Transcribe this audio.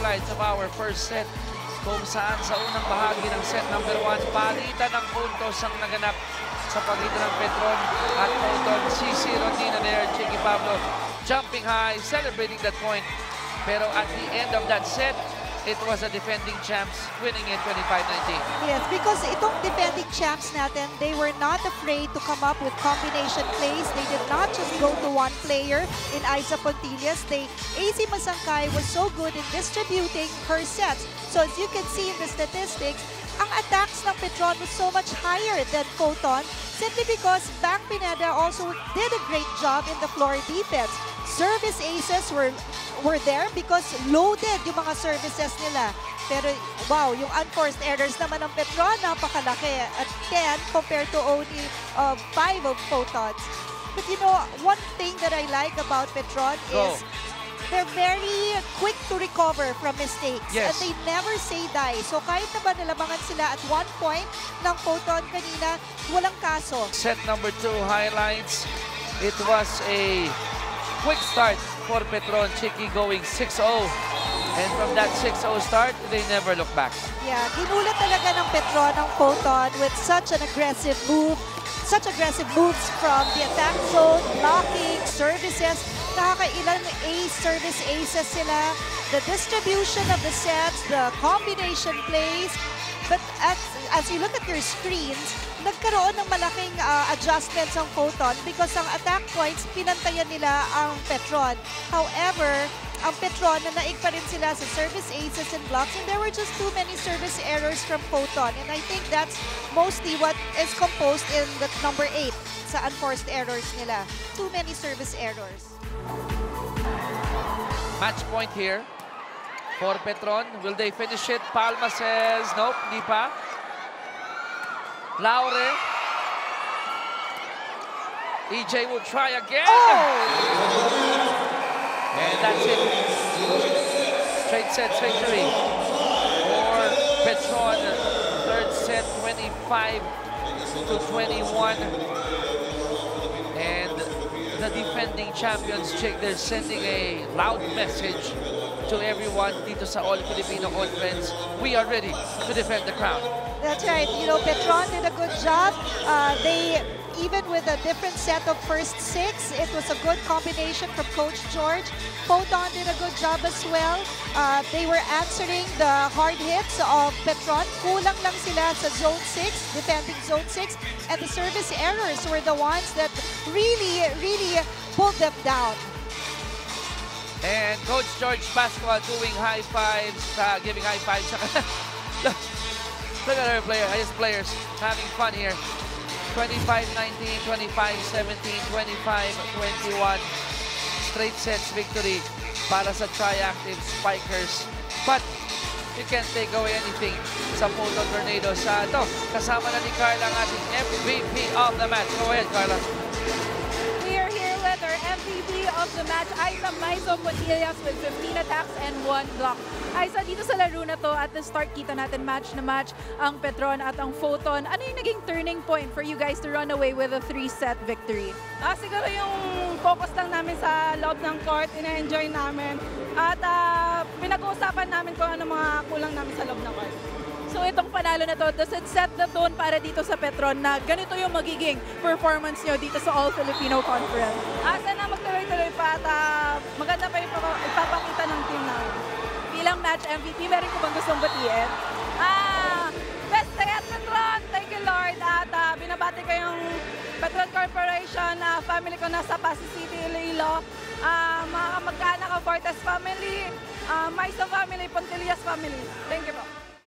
highlights of our first set kung saan sa unang bahagi ng set number 1, palitan ng puntos ang naganap sa pagitan ng Petron at Photon. CC Rondina there, Chicky Pablo jumping high, celebrating that point. Pero at the end of that set, it was a defending champs winning it 25-19. Yes, because itong defending champs natin, they were not afraid to come up with combination plays. They did not just go to one player in Aiza Pontillas. AC Masangkay was so good in distributing her sets. So as you can see in the statistics, ang attacks ng Petron was so much higher than Photon simply because Bang Pineda also did a great job in the floor defense. Service aces were there because loaded yung mga services nila. Pero wow, yung unforced errors naman ng Petron, napakalaki at 10 compared to only 5 of Photons. But you know, one thing that I like about Petron is they're very quick to recover from mistakes. Yes. And they never say die. So kahit na ba nalamangan sila at one point ng Photon kanina, walang kaso. Set number 2 highlights. It was a quick start for Petron. Chicky going 6-0. And from that 6-0 start, they never look back. Yeah, ginulat talaga ng Petron ng Photon with such an aggressive move. Such aggressive moves from the attack zone, blocking, services. Nakakailang service aces sila. The distribution of the sets, the combination plays. But as you look at your screens, nagkaroon ng malaking adjustments ang Photon because ang attack points, pinantayan nila ang Petron. However, ang Petron, nanaig pa rin sila sa service aces and blocks, and there were just too many service errors from Photon. And I think that's mostly what is composed in the number 8 sa unforced errors nila. Too many service errors. Match point here for Petron. Will they finish it? Palma says, nope, hindi pa. Laure. EJ will try again. And that's it. Straight sets victory for Petron. Third set, 25-21. And the defending champions, Chick, they're sending a loud message to everyone dito sa All Filipino Conference. We are ready to defend the crown. That's right. You know, Petron did a good job. Even with a different set of first 6, it was a good combination from Coach George. Photon did a good job as well. They were answering the hard hits of Petron. Kulang lang sila sa Zone 6, defending Zone 6. And the service errors were the ones that really pulled them down. And Coach George Pascual doing high fives, giving high fives. Look at our his players having fun here. 25-19, 25-17, 25-21. Straight sets victory para sa Triactive Spikers. But you can't take away anything sa Photon Tornadoes. Ito, kasama na ni Carla ang ating MVP of the match. Go ahead, Carla. We are here with our MVP of the match, Aiza Pontillas with 15 attacks and 1 block. Aiza, dito sa laro na to, at the start kita natin match na match ang Petron at ang Photon. Ano yung naging turning point for you guys to run away with a 3-set victory? Siguro yung focus lang namin sa loob ng court, ina-enjoy namin. At pinag-uusapan namin kung ano mga kulang namin sa loob ng court. So itong panalo na to, does it set the tone para dito sa Petron na ganito yung magiging performance nyo dito sa All Filipino Conference? Sana magtuloy-tuloy pa at maganda pa yung ipapakita ng team namin. Bilang match MVP, meron ko bang gustong batiin? Best day at Petron! Thank you, Lord! At binabati ko yung Petron Corporation, family ko nasa Pasig City, Iloilo, mga kamag-anak of Fortes family, Maiso family, Pontillas family. Thank you po.